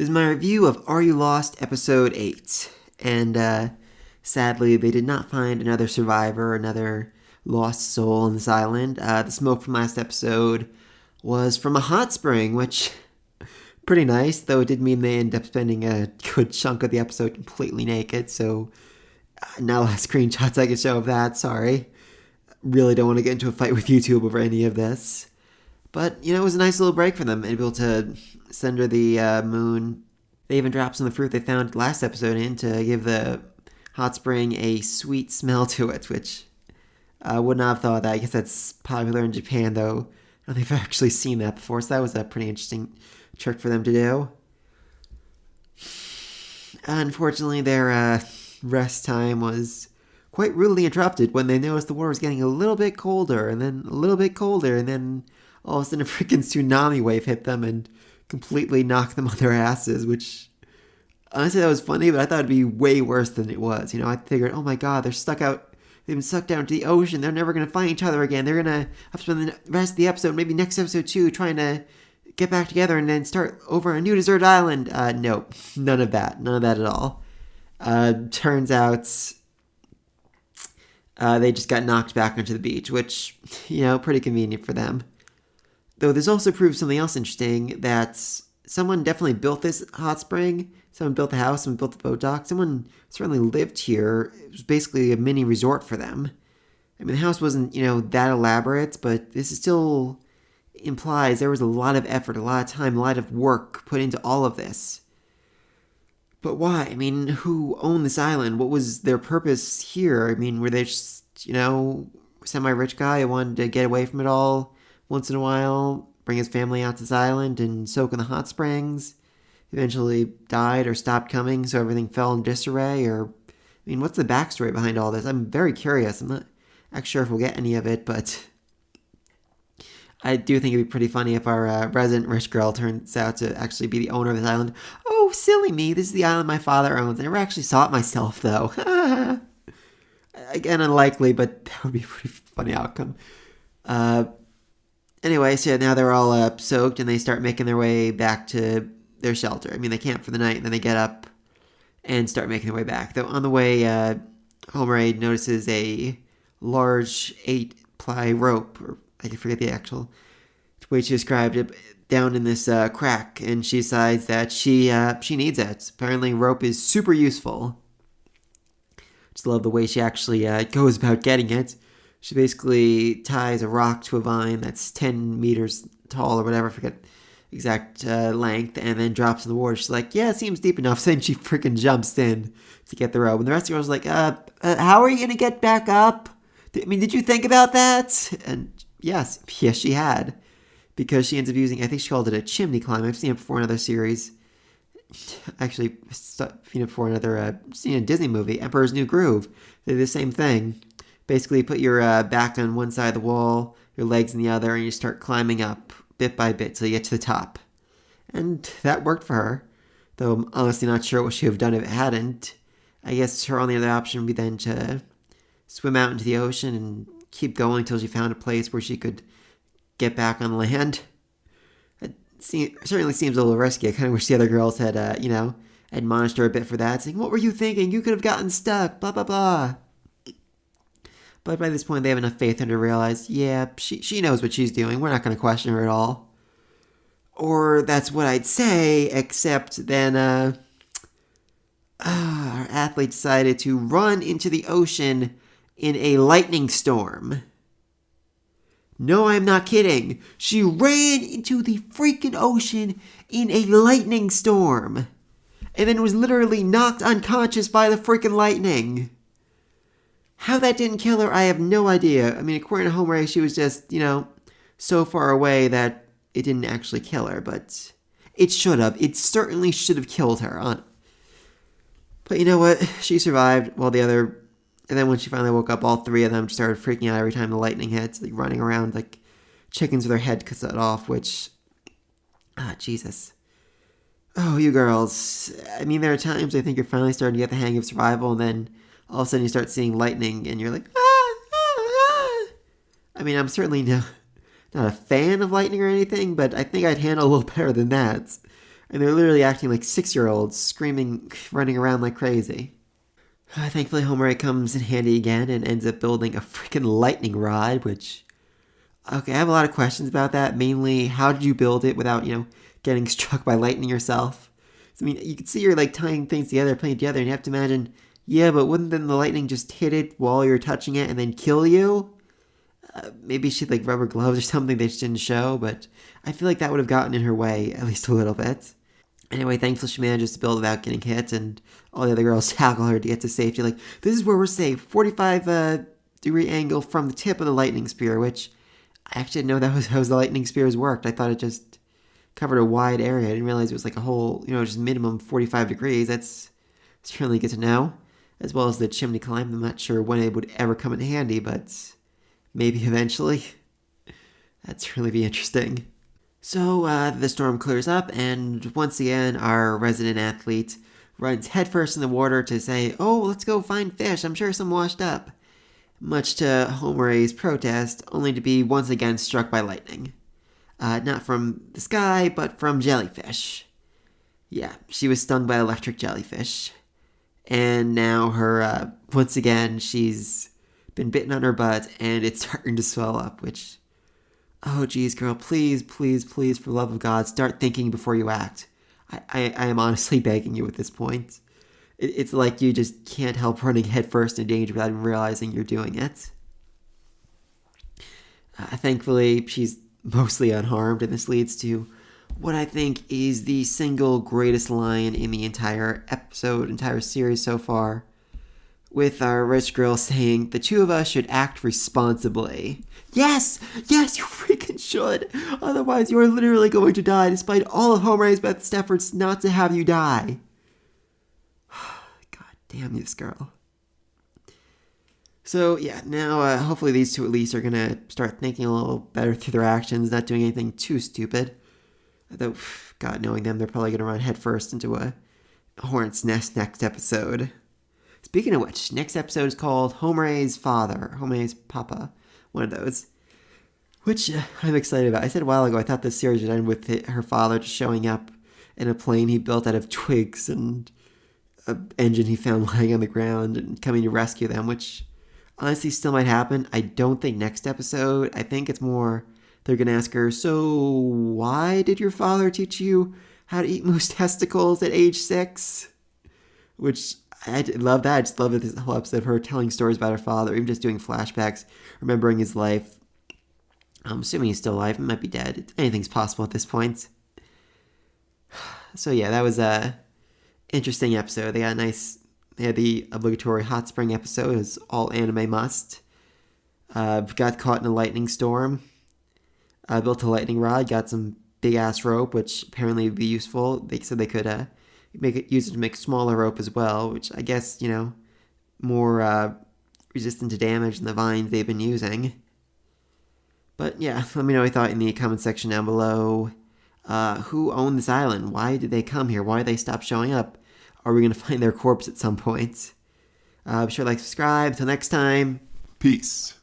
This is my review of Are You Lost episode 8. And sadly, they did not find another survivor, another lost soul on this island. The smoke from last episode was from a hot spring, which pretty nice, though it did mean they ended up spending a good chunk of the episode completely naked, so not a lot of screenshots I can show of that, sorry. Really don't want to get into a fight with YouTube over any of this. But, it was a nice little break for them, able to send her the moon. They even dropped some of the fruit they found last episode in to give the hot spring a sweet smell to it, which I would not have thought of that. I guess that's popular in Japan, though. I don't think I've actually seen that before, so that was a pretty interesting trick for them to do. Unfortunately, their rest time was quite rudely interrupted when they noticed the water was getting a little bit colder, and then a little bit colder, and then all of a sudden a freaking tsunami wave hit them and completely knocked them on their asses, which honestly that was funny, but I thought it'd be way worse than it was. I figured, oh my god, they've been sucked down to the ocean, they're never going to find each other again, they're going to have to spend the rest of the episode, maybe next episode too, trying to get back together and then start over a new deserted island. Nope, none of that at all. Turns out they just got knocked back onto the beach, which, pretty convenient for them. Though this also proves something else interesting, that someone definitely built this hot spring. Someone built the house, someone built the boat dock. Someone certainly lived here. It was basically a mini resort for them. I mean, the house wasn't, that elaborate, but this still implies there was a lot of effort, a lot of time, a lot of work put into all of this. But why? I mean, who owned this island? What was their purpose here? I mean, were they just, semi-rich guy who wanted to get away from it all once in a while, bring his family out to this island and soak in the hot springs, eventually died or stopped coming, so everything fell in disarray? Or, what's the backstory behind all this? I'm very curious. I'm not actually sure if we'll get any of it, but I do think it'd be pretty funny if our resident rich girl turns out to actually be the owner of this island. Oh, silly me, this is the island my father owns. I never actually saw it myself, though. Again, unlikely, but that would be a pretty funny outcome. Anyway, so now they're all soaked, and they start making their way back to their shelter. They camp for the night, and then they get up and start making their way back. Though on the way, Homeraid notices a large 8-ply rope, or I forget the actual way she described it, down in this crack, and she decides that she needs it. Apparently, rope is super useful. Just love the way she actually goes about getting it. She basically ties a rock to a vine that's 10 meters tall or whatever, I forget exact length, and then drops in the water. She's like, yeah, it seems deep enough. So then she freaking jumps in to get the rope. And the rest of the girls are like, how are you going to get back up? Did you think about that? And yes, she had. Because she ends up using, I think she called it a chimney climb. I've seen it before in another series. Actually, seen it before in another, seen a Disney movie, Emperor's New Groove. They did the same thing. Basically, put your back on one side of the wall, your legs in the other, and you start climbing up bit by bit till you get to the top. And that worked for her. Though I'm honestly not sure what she would have done if it hadn't. I guess her only other option would be then to swim out into the ocean and keep going until she found a place where she could get back on land. It certainly seems a little risky. I kind of wish the other girls had, admonished her a bit for that, saying, what were you thinking? You could have gotten stuck, blah, blah, blah. But by this point, they have enough faith in her to realize, yeah, she knows what she's doing. We're not going to question her at all. Or that's what I'd say, except then our athlete decided to run into the ocean in a lightning storm. No, I'm not kidding. She ran into the freaking ocean in a lightning storm. And then was literally knocked unconscious by the freaking lightning. How that didn't kill her, I have no idea. According to Homer, she was just, so far away that it didn't actually kill her. But it should have. It certainly should have killed her. But you know what? She survived while the other... And then when she finally woke up, all three of them started freaking out every time the lightning hits. Like running around like chickens with their head cut off, which... Jesus. Oh, you girls. There are times I think you're finally starting to get the hang of survival, and then all of a sudden you start seeing lightning, and you're like, I'm certainly not a fan of lightning or anything, but I think I'd handle a little better than that. And they're literally acting like 6-year-olds, screaming, running around like crazy. Thankfully, Homare comes in handy again and ends up building a freaking lightning rod, which... Okay, I have a lot of questions about that. Mainly, how did you build it without, getting struck by lightning yourself? I mean, you can see you're, tying things together, putting it together, and you have to imagine, yeah, but wouldn't then the lightning just hit it while you're touching it and then kill you? Maybe she'd, rubber gloves or something they just didn't show, but I feel like that would have gotten in her way, at least a little bit. Anyway, thankfully she manages to build without getting hit, and all the other girls tackle her to get to safety. This is where we're safe. 45-degree angle from the tip of the lightning spear, which I actually didn't know that was how the lightning spears worked. I thought it just covered a wide area. I didn't realize it was a whole, just minimum 45 degrees. That's really good to know. As well as the chimney climb. I'm not sure when it would ever come in handy, but maybe eventually. That's really be interesting. So the storm clears up, and once again, our resident athlete runs headfirst in the water to say, "Oh, let's go find fish. I'm sure some washed up." Much to Homare's protest, only to be once again struck by lightning. Not from the sky, but from jellyfish. Yeah, she was stung by electric jellyfish. And now once again, she's been bitten on her butt, and it's starting to swell up, which... Oh, geez, girl, please, please, please, for the love of God, start thinking before you act. I am honestly begging you at this point. It's like you just can't help running headfirst in danger without even realizing you're doing it. Thankfully, she's mostly unharmed, and this leads to what I think is the single greatest line in the entire series so far, with our rich girl saying, "The two of us should act responsibly." Yes, you freaking should. Otherwise, you're literally going to die, despite all of Homare's best efforts not to have you die. God damn this girl. So, yeah, now hopefully these two at least are going to start thinking a little better through their actions, not doing anything too stupid. Though, God, knowing them, they're probably going to run headfirst into a hornet's nest next episode. Speaking of which, next episode is called Homare's Papa, one of those, which I'm excited about. I said a while ago I thought this series would end with her father just showing up in a plane he built out of twigs and an engine he found lying on the ground and coming to rescue them, which honestly still might happen. I don't think next episode. I think it's more they're going to ask her, "So why did your father teach you how to eat moose testicles at age 6? Which... I love that. I just love this whole episode of her telling stories about her father, even just doing flashbacks, remembering his life. I'm assuming he's still alive. He might be dead. Anything's possible at this point. So yeah, that was a interesting episode. They had the obligatory hot spring episode. It was all anime must. Got caught in a lightning storm. Built a lightning rod. Got some big ass rope, which apparently would be useful. They said they could use it to make smaller rope as well, which I guess, more resistant to damage than the vines they've been using. But yeah, let me know what you thought in the comment section down below. Who owned this island? Why did they come here? Why did they stop showing up? Are we going to find their corpse at some point? Be sure to subscribe. Till next time. Peace.